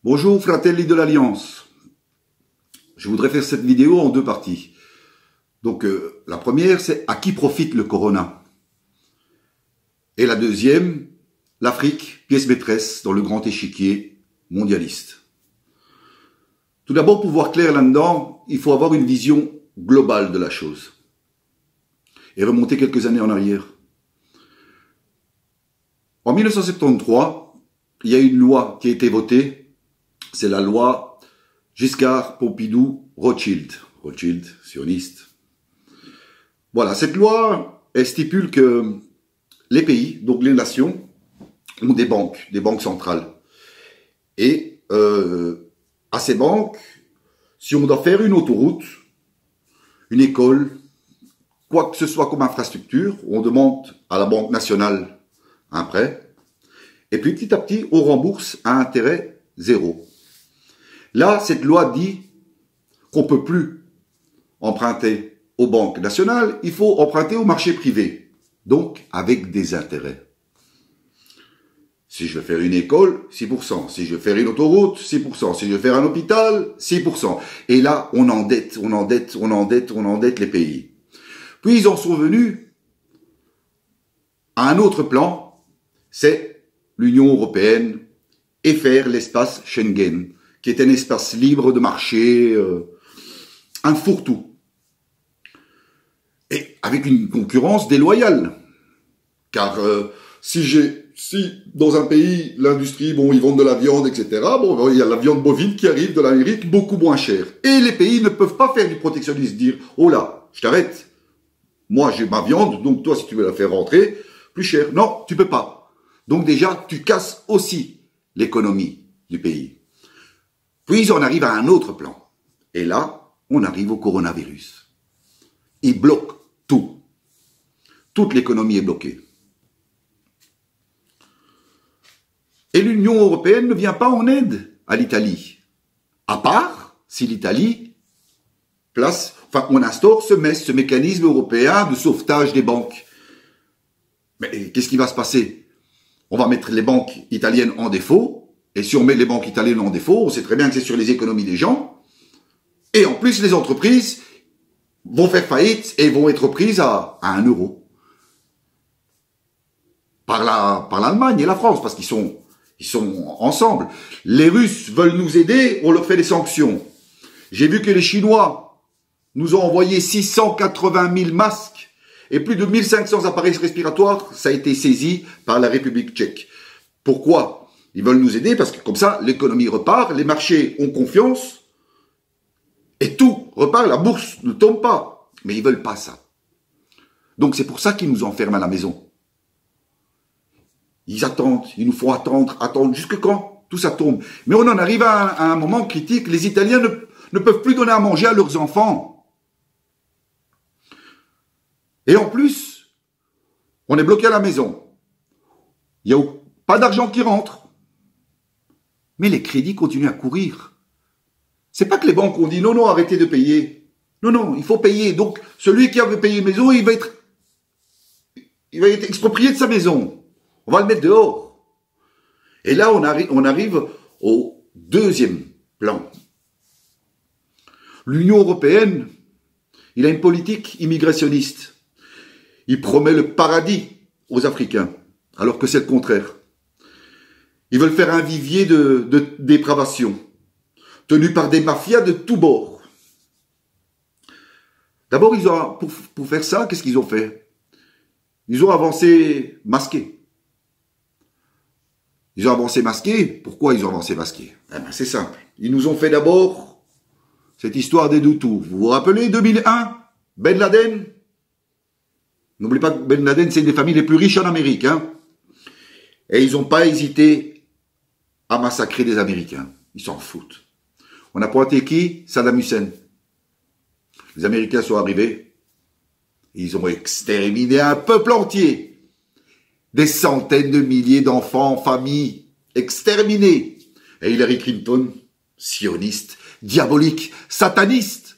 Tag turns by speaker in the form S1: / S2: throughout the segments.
S1: Bonjour fratelli de l'Alliance. Je voudrais faire cette vidéo en deux parties. Donc la première, c'est à qui profite le corona. Et la deuxième, l'Afrique, pièce maîtresse dans le grand échiquier mondialiste. Tout d'abord, pour voir clair là-dedans, il faut avoir une vision globale de la chose. Et remonter quelques années en arrière. En 1973, il y a une loi qui a été votée. C'est la loi Giscard-Pompidou-Rothschild. Rothschild, sioniste. Voilà, cette loi, elle stipule que les pays, donc les nations, ont des banques centrales. Et à ces banques, si on doit faire une autoroute, une école, quoi que ce soit comme infrastructure, on demande à la Banque nationale un prêt. Et puis petit à petit, on rembourse à intérêt zéro. Là, cette loi dit qu'on ne peut plus emprunter aux banques nationales, il faut emprunter au marché privé, donc avec des intérêts. Si je veux faire une école, 6%. Si je veux faire une autoroute, 6%. Si je veux faire un hôpital, 6%. Et là, on endette les pays. Puis ils en sont venus à un autre plan, c'est l'Union européenne et faire l'espace Schengen, qui est un espace libre de marché, un fourre-tout. Et avec une concurrence déloyale. Car si dans un pays, l'industrie, bon, ils vendent de la viande, etc., bon, il y a la viande bovine qui arrive de l'Amérique beaucoup moins chère. Et les pays ne peuvent pas faire du protectionnisme, dire, oh là, je t'arrête, moi j'ai ma viande, donc toi si tu veux la faire rentrer, plus cher. Non, tu peux pas. Donc déjà, tu casses aussi l'économie du pays. Puis on arrive à un autre plan. Et là, on arrive au coronavirus. Il bloque tout. Toute l'économie est bloquée. Et l'Union européenne ne vient pas en aide à l'Italie. À part si l'Italie on instaure ce mécanisme européen de sauvetage des banques. Mais qu'est-ce qui va se passer? On va mettre les banques italiennes en défaut. Et si on met les banques italiennes en défaut, on sait très bien que c'est sur les économies des gens. Et en plus, les entreprises vont faire faillite et vont être prises à 1 euro. Par l'Allemagne et la France, parce qu'ils sont ensemble. Les Russes veulent nous aider, on leur fait des sanctions. J'ai vu que les Chinois nous ont envoyé 680 000 masques et plus de 1500 appareils respiratoires. Ça a été saisi par la République tchèque. Pourquoi ? Ils veulent nous aider parce que comme ça, l'économie repart, les marchés ont confiance et tout repart, la bourse ne tombe pas. Mais ils veulent pas ça. Donc c'est pour ça qu'ils nous enferment à la maison. Ils attendent, ils nous font attendre jusque quand tout ça tombe. Mais on en arrive à un moment critique, les Italiens ne peuvent plus donner à manger à leurs enfants. Et en plus, on est bloqué à la maison. Il n'y a pas d'argent qui rentre. Mais les crédits continuent à courir. C'est pas que les banques ont dit non, arrêtez de payer. Non, il faut payer. Donc, celui qui avait payé une maison, il va être exproprié de sa maison. On va le mettre dehors. Et là, on arrive au deuxième plan. L'Union européenne, il a une politique immigrationniste. Il promet le paradis aux Africains, alors que c'est le contraire. Ils veulent faire un vivier de dépravation, tenu par des mafias de tous bords. D'abord, pour faire ça, qu'est-ce qu'ils ont fait? Ils ont avancé masqué. Ils ont avancé masqué. Pourquoi ils ont avancé masqué? Eh ben, c'est simple. Ils nous ont fait d'abord cette histoire des Doutous. Vous vous rappelez, 2001, Ben Laden? N'oubliez pas que Ben Laden, c'est une des familles les plus riches en Amérique. Hein? Et ils n'ont pas hésité à massacrer des Américains. Ils s'en foutent. On a pointé qui? Saddam Hussein. Les Américains sont arrivés. Ils ont exterminé un peuple entier. Des centaines de milliers d'enfants, familles, exterminés. Et Hillary Clinton, sioniste, diabolique, sataniste,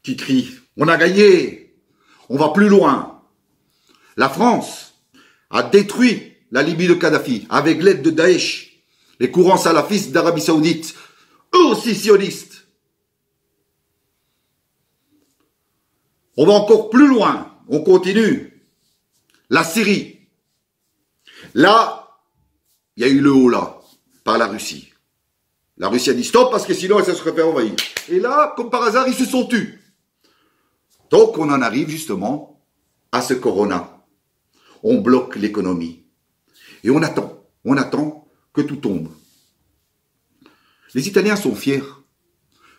S1: qui crie, on a gagné, on va plus loin. La France a détruit la Libye de Kadhafi avec l'aide de Daesh. les courants salafistes d'Arabie Saoudite, eux aussi sionistes. On va encore plus loin, on continue. La Syrie. Là, il y a eu le holà par la Russie. La Russie a dit stop parce que sinon elle se serait fait envahir. Et là, comme par hasard, ils se sont tus. Donc on en arrive justement à ce corona. On bloque l'économie. Et on attend que tout tombe. Les Italiens sont fiers,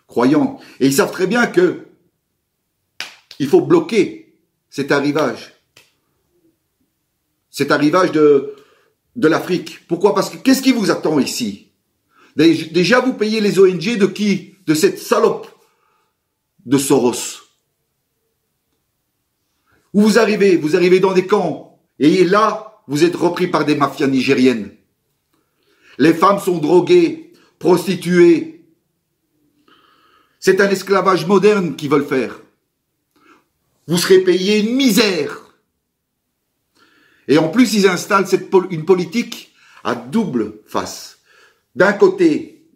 S1: croyants, et ils savent très bien que il faut bloquer cet arrivage de l'Afrique. Pourquoi? Parce que qu'est-ce qui vous attend ici? Déjà, vous payez les ONG de qui? De cette salope de Soros. Où vous arrivez dans des camps, et là, vous êtes repris par des mafias nigériennes. Les femmes sont droguées, prostituées. C'est un esclavage moderne qu'ils veulent faire. Vous serez payé une misère. Et en plus, ils installent une politique à double face. D'un côté,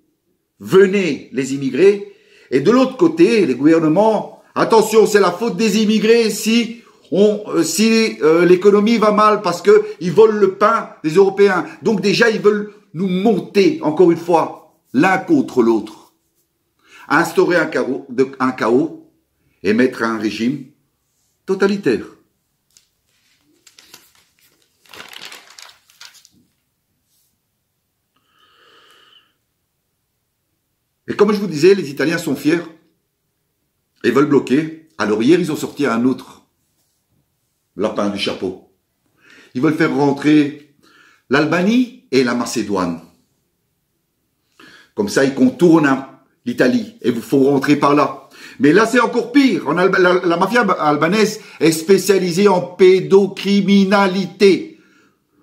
S1: venez les immigrés, et de l'autre côté, les gouvernements, attention, c'est la faute des immigrés si l'économie va mal parce qu'ils volent le pain des Européens. Donc déjà, ils veulent nous monter, encore une fois, l'un contre l'autre. Instaurer un chaos et mettre un régime totalitaire. Et comme je vous disais, les Italiens sont fiers et veulent bloquer. Alors hier, ils ont sorti un autre lapin du chapeau. Ils veulent faire rentrer l'Albanie et la Macédoine. Comme ça, ils contournent l'Italie et vous font rentrer par là. Mais là, c'est encore pire. La mafia albanaise est spécialisée en pédocriminalité.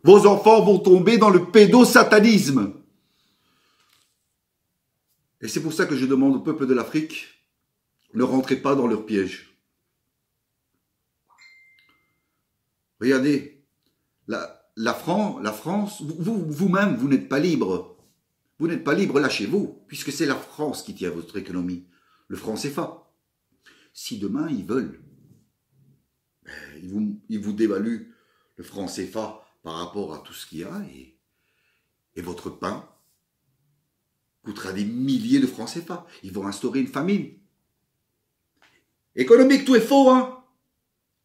S1: Vos enfants vont tomber dans le pédosatanisme. Et c'est pour ça que je demande au peuple de l'Afrique, ne rentrez pas dans leur piège. Regardez, la France, vous-même, vous n'êtes pas libre. Vous n'êtes pas libre, lâchez-vous, puisque c'est la France qui tient votre économie, le franc CFA. Si demain, ils veulent, ils vous dévaluent le franc CFA par rapport à tout ce qu'il y a, et votre pain coûtera des milliers de francs CFA. Ils vont instaurer une famine. Économique, tout est faux, hein.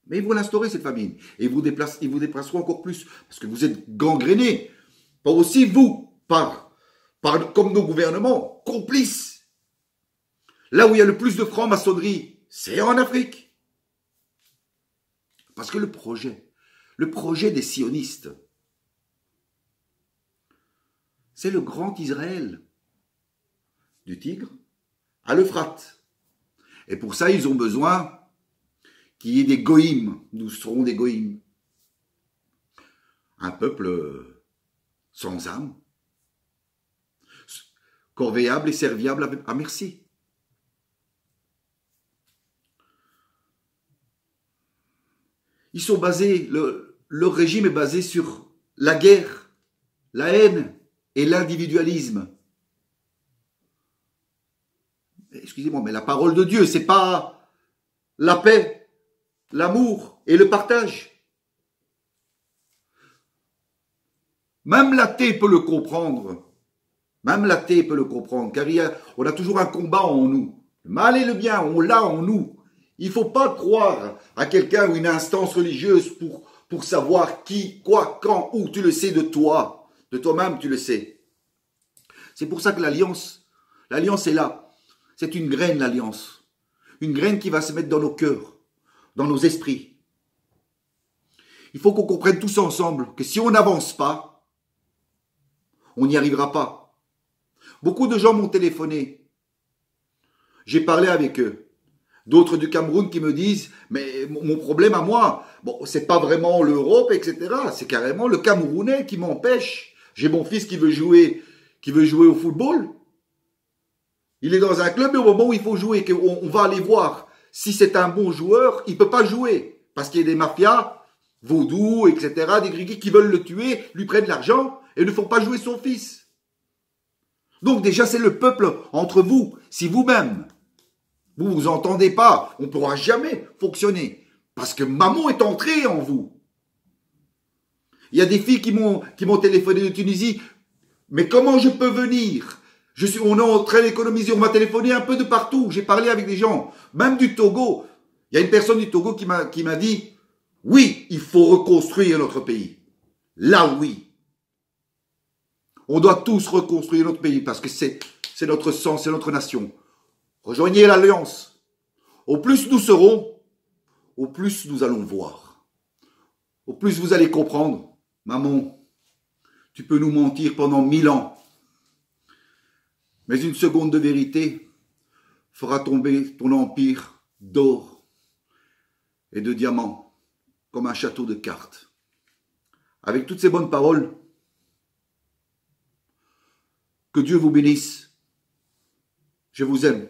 S1: Mais ils vont l'instaurer, cette famine. Et ils vous déplaceront encore plus. Parce que vous êtes gangrénés. Pas aussi vous, comme nos gouvernements, complices. Là où il y a le plus de franc-maçonnerie, c'est en Afrique. Parce que le projet des sionistes, c'est le grand Israël. Du Tigre à l'Euphrate. Et pour ça, ils ont besoin qu'il y ait des goïms. Nous serons des goïms. Un peuple sans âme, corvéable et serviable à merci. Ils sont basés, leur régime est basé sur la guerre, la haine et l'individualisme. Excusez-moi, mais la parole de Dieu, c'est pas la paix, l'amour et le partage. Même l'athée peut le comprendre. Même l'athée peut le comprendre, car on a toujours un combat en nous. Le mal et le bien, on l'a en nous. Il ne faut pas croire à quelqu'un ou une instance religieuse pour savoir qui, quoi, quand, où. Tu le sais de toi. De toi-même, tu le sais. C'est pour ça que l'alliance est là. C'est une graine, l'alliance. Une graine qui va se mettre dans nos cœurs, dans nos esprits. Il faut qu'on comprenne tous ensemble que si on n'avance pas, on n'y arrivera pas. Beaucoup de gens m'ont téléphoné. J'ai parlé avec eux. D'autres du Cameroun qui me disent, mais mon problème à moi, bon, c'est pas vraiment l'Europe, etc. C'est carrément le Camerounais qui m'empêche. J'ai mon fils qui veut jouer au football. Il est dans un club et au moment où il faut jouer, on va aller voir si c'est un bon joueur, il ne peut pas jouer. Parce qu'il y a des mafias, vaudous, etc., des griguis qui veulent le tuer, lui prennent l'argent et ne font pas jouer son fils. Donc déjà, c'est le peuple entre vous. Si vous-même, vous vous entendez pas, on ne pourra jamais fonctionner. Parce que maman est entrée en vous. Il y a des filles qui m'ont téléphoné de Tunisie. Mais comment je peux venir? On est en train d'économiser. On m'a téléphoné un peu de partout. J'ai parlé avec des gens, même du Togo. Il y a une personne du Togo qui m'a dit, oui, il faut reconstruire notre pays. Là, oui. On doit tous reconstruire notre pays parce que c'est notre sang, c'est notre nation. Rejoignez l'Alliance. Au plus nous serons, au plus nous allons voir. Au plus vous allez comprendre, maman, tu peux nous mentir pendant 1000 ans. Mais une seconde de vérité fera tomber ton empire d'or et de diamants comme un château de cartes. Avec toutes ces bonnes paroles, que Dieu vous bénisse. Je vous aime.